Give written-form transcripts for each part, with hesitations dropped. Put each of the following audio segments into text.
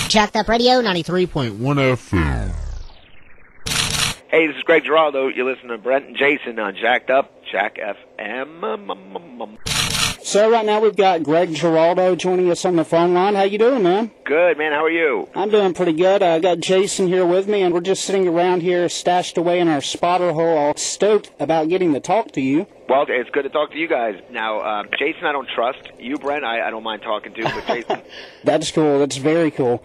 Jacked Up Radio, 93.1 FM. Hey, this is Greg Giraldo. You're listening to Brent and Jason on Jacked Up, Jack FM. So right now we've got Greg Giraldo joining us on the phone line. How you doing, man? Good, man. How are you? I'm doing pretty good. I got Jason here with me, and we're just sitting around here stashed away in our spotter hole, all stoked about getting to talk to you. Well, it's good to talk to you guys. Now, Jason, I don't trust. You, Brent, I don't mind talking to, but Jason... That's cool. That's very cool.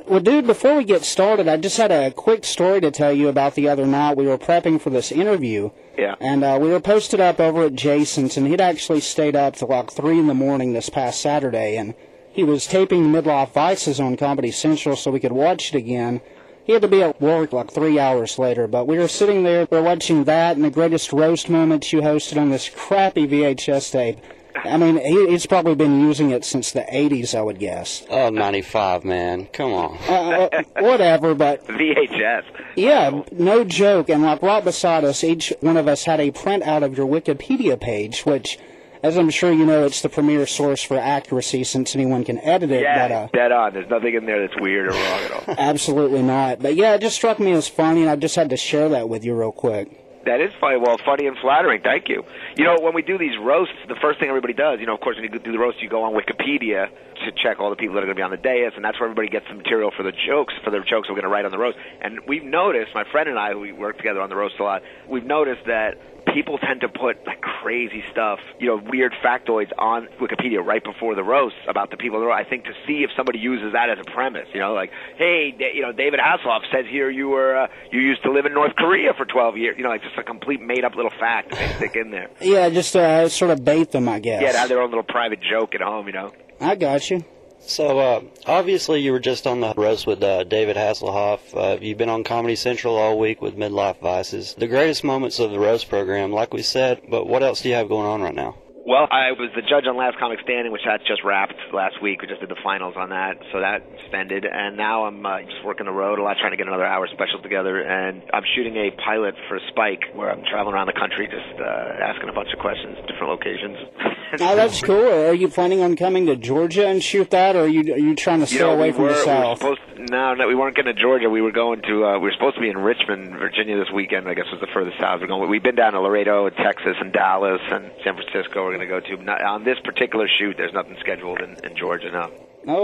Well, dude, before we get started, I just had a quick story to tell you about the other night. We were prepping for this interview. Yeah. And we were posted up over at Jason's, and he'd actually stayed up till like 3 in the morning this past Saturday, and he was taping Midlife Vices on Comedy Central so we could watch it again. He had to be at work like 3 hours later, but we were sitting there, we're watching that and the greatest roast moments you hosted on this crappy VHS tape. I mean, he's probably been using it since the 80s, I would guess. Oh, 95, man. Come on. Whatever, but... VHS. Yeah, no joke. And like right beside us, each one of us had a printout of your Wikipedia page, which, as I'm sure you know, it's the premier source for accuracy since anyone can edit it. Yeah, dead on. There's nothing in there that's weird or wrong at all. Absolutely not. But yeah, it just struck me as funny, and I just had to share that with you real quick. That is funny. Well, funny and flattering. Thank you. You know, when we do these roasts, the first thing everybody does, you know, of course, when you do the roast, you go on Wikipedia to check all the people that are going to be on the dais, and that's where everybody gets the material for the jokes we're going to write on the roast. And we've noticed, my friend and I, who we work together on the roast a lot, we've noticed that people tend to put like crazy stuff, you know, weird factoids on Wikipedia right before the roast about the people in the roast. I think to see if somebody uses that as a premise, you know, like, hey, you know, David Hasselhoff says here you used to live in North Korea for 12 years, you know, like just a complete made-up little fact that they stick in there. Yeah, just sort of bait them, I guess. Yeah, to have their own little private joke at home, you know. I got you. So, obviously you were just on the roast with David Hasselhoff. You've been on Comedy Central all week with Midlife Vices. The greatest moments of the roast program, like we said, but what else do you have going on right now? Well, I was the judge on Last Comic Standing, which that just wrapped last week. We just did the finals on that, so that ended. And now I'm just working the road a lot, trying to get another hour special together. And I'm shooting a pilot for Spike, where I'm traveling around the country just asking a bunch of questions, different locations. Oh, that's cool. Are you planning on coming to Georgia and shoot that, or are you trying to stay away from the South? No, we weren't going to Georgia. We were going to. We were supposed to be in Richmond, Virginia this weekend. I guess was the furthest south. We've been down to Laredo, and Texas, and Dallas, and San Francisco. We're going to go to. On this particular shoot, there's nothing scheduled in Georgia. No.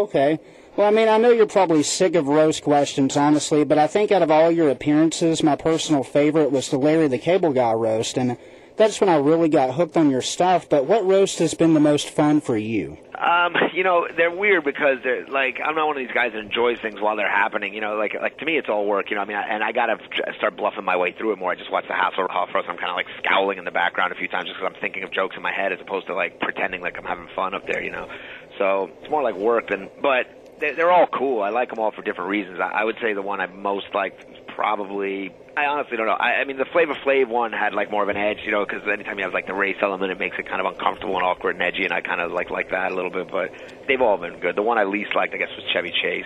Okay. Well, I mean, I know you're probably sick of roast questions, honestly, but I think out of all your appearances, my personal favorite was the Larry the Cable Guy roast, and that's when I really got hooked on your stuff. But what roast has been the most fun for you? You know, they're weird because they're like, I'm not one of these guys that enjoys things while they're happening. You know, like to me, it's all work. You know, I mean, and I gotta start bluffing my way through it more. I just watched the Hasselhoff roast. I'm kind of like scowling in the background a few times just because I'm thinking of jokes in my head as opposed to like pretending like I'm having fun up there. You know, so it's more like work than. But they're all cool. I like them all for different reasons. I would say the one I most liked was probably. I honestly don't know. I mean, the Flavor Flav one had like more of an edge, you know, because anytime you have like the race element, it makes it kind of uncomfortable and awkward and edgy, and I kind of like that a little bit. But they've all been good. The one I least liked, I guess, was Chevy Chase.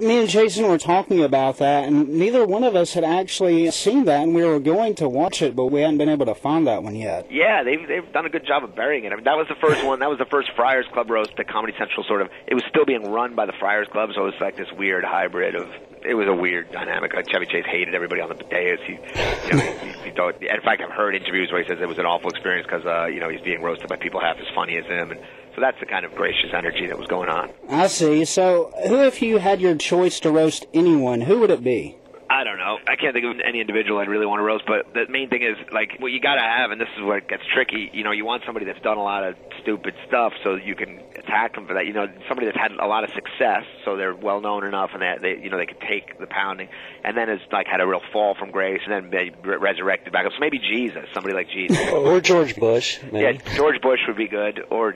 Me and Jason were talking about that, and neither one of us had actually seen that, and we were going to watch it, but we hadn't been able to find that one yet. Yeah, they've done a good job of burying it. I mean, that was the first one. That was the first Friars Club roast that Comedy Central sort of. It was still being run by the Friars Club, so it was like this weird hybrid of. It was a weird dynamic. Like Chevy Chase hated everybody on the dais. In fact, I've heard interviews where he says it was an awful experience because he's being roasted by people half as funny as him, and so that's the kind of gracious energy that was going on. I see. So, who, if you had your choice to roast anyone, who would it be? I don't know. I can't think of any individual I'd really want to roast, but the main thing is, like, what you got to have, and this is where it gets tricky, you know, you want somebody that's done a lot of stupid stuff so you can attack them for that. You know, somebody that's had a lot of success, so they're well-known enough and they can take the pounding, and then has, like, had a real fall from grace and then be resurrected back up. So maybe Jesus, somebody like Jesus. Or George Bush, maybe. Yeah, George Bush would be good, or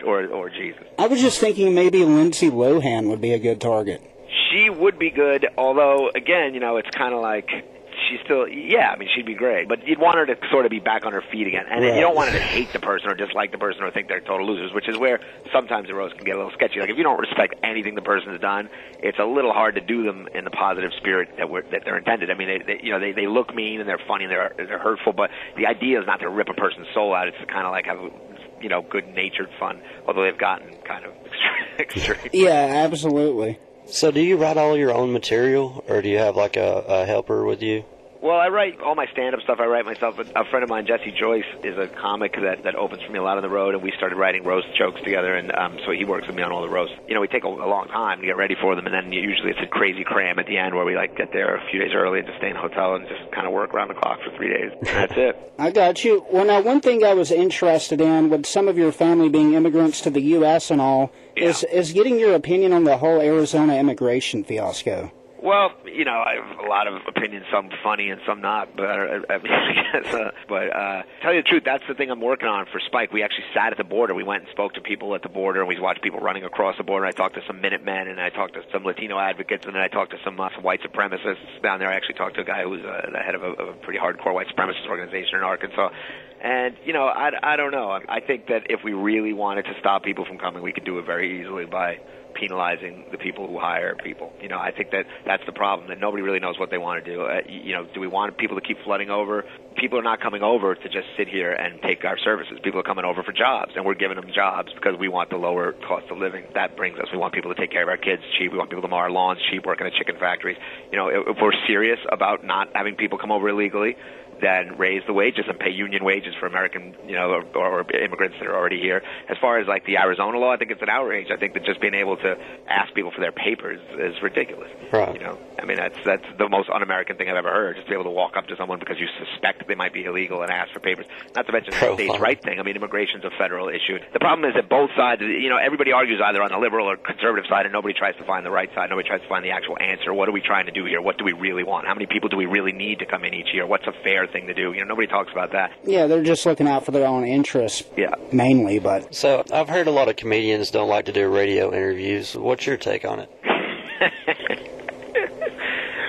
Jesus. I was just thinking maybe Lindsay Lohan would be a good target. She would be good, although, again, you know, it's kind of like she's still, yeah, I mean, she'd be great. But you'd want her to sort of be back on her feet again. And you don't want her to hate the person or dislike the person or think they're total losers, which is where sometimes the roast can get a little sketchy. Like, if you don't respect anything the person's done, it's a little hard to do them in the positive spirit that they're intended. I mean, they look mean and they're funny and they're hurtful, but the idea is not to rip a person's soul out. It's to kind of like have, good-natured fun, although they've gotten kind of extreme. Yeah, absolutely. So do you write all your own material, or do you have like a helper with you? Well, I write all my stand-up stuff. I write myself. A friend of mine, Jesse Joyce, is a comic that opens for me a lot on the road, and we started writing roast jokes together, and so he works with me on all the roasts. You know, we take a long time to get ready for them, and then usually it's a crazy cram at the end where we, like, get there a few days early and just stay in a hotel and just kind of work around the clock for 3 days. And that's it. I got you. Well, now, one thing I was interested in, with some of your family being immigrants to the U.S. and all, is getting your opinion on the whole Arizona immigration fiasco. Well, you know, I have a lot of opinions, some funny and some not, but I mean, I guess, tell you the truth, that's the thing I'm working on for Spike. We actually sat at the border. We went and spoke to people at the border, and we watched people running across the border. I talked to some Minutemen, and I talked to some Latino advocates, and then I talked to some white supremacists down there. I actually talked to a guy who was the head of a pretty hardcore white supremacist organization in Arkansas. And, you know, I don't know. I think that if we really wanted to stop people from coming, we could do it very easily by penalizing the people who hire people. You know, I think that that's the problem, that nobody really knows what they want to do. You know, do we want people to keep flooding over? People are not coming over to just sit here and take our services. People are coming over for jobs, and we're giving them jobs because we want the lower cost of living. That brings us. We want people to take care of our kids cheap. We want people to mow our lawns cheap, working at chicken factories. You know, if we're serious about not having people come over illegally, then raise the wages and pay union wages for American, you know, or immigrants that are already here. As far as like the Arizona law, I think it's an outrage. I think that just being able to ask people for their papers is ridiculous. Right. You know, I mean, that's the most un-American thing I've ever heard. Just to be able to walk up to someone because you suspect they might be illegal and ask for papers. Not to mention the states' right thing. I mean, immigration's a federal issue. The problem is that both sides, you know, everybody argues either on the liberal or conservative side, and nobody tries to find the right side. Nobody tries to find the actual answer. What are we trying to do here? What do we really want? How many people do we really need to come in each year? What's a fair thing to do? You know, nobody talks about that. Yeah, they're just looking out for their own interests, mainly. But so I've heard a lot of comedians don't like to do radio interviews. What's your take on it?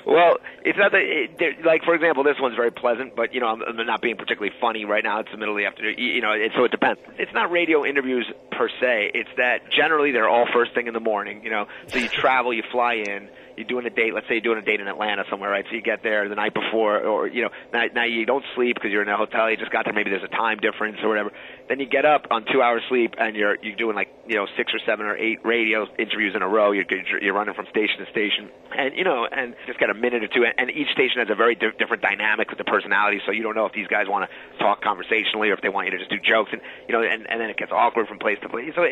Well, it's not that, like, for example, this one's very pleasant, but, you know, I'm not being particularly funny right now. It's the middle of the afternoon, you know, so it depends. It's not radio interviews per se. It's that generally they're all first thing in the morning, you know. So you travel, you fly in, you're doing a date. Let's say you're doing a date in Atlanta somewhere, right? So you get there the night before, or, you know, now you don't sleep because you're in a hotel. You just got there. Maybe there's a time difference or whatever. Then you get up on 2 hours sleep, and you're doing, like, you know, 6 or 7 or 8 radio interviews in a row. You're running from station to station, and, you know, and just got a minute or two. And each station has a very different dynamic with the personality, so you don't know if these guys want to talk conversationally or if they want you to just do jokes, and, you know, and then it gets awkward from place to place. So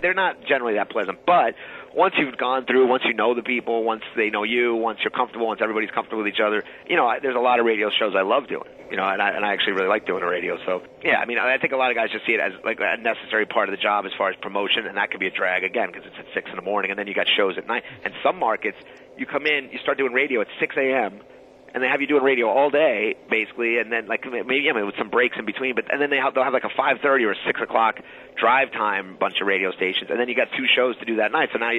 they're not generally that pleasant. But once you've gone through, once you know the people, once they know you, once you're comfortable, once everybody's comfortable with each other, you know, there's a lot of radio shows I love doing, you know, and I actually really like doing a radio. So, yeah, I mean, I think a lot of guys just see it as like a necessary part of the job as far as promotion, and that could be a drag, again, because it's at 6 in the morning, and then you got shows at night. And some markets, you come in, you start doing radio at 6 a.m., and they have you doing radio all day, basically, and then, like, maybe with some breaks in between, and then they'll have like a 5:30 or a 6 o'clock drive time bunch of radio stations, and then you got 2 shows to do that night. So now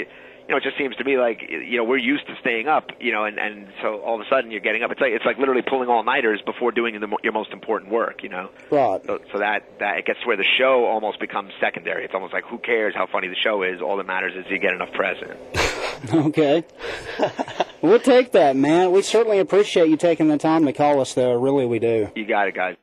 you know, it just seems to me like, you know, we're used to staying up, you know, and so all of a sudden you're getting up. It's like literally pulling all-nighters before doing your most important work, you know. Right. So that it gets to where the show almost becomes secondary. It's almost like, who cares how funny the show is? All that matters is you get enough press in. Okay. We'll take that, man. We certainly appreciate you taking the time to call us, though. Really, we do. You got it, guys.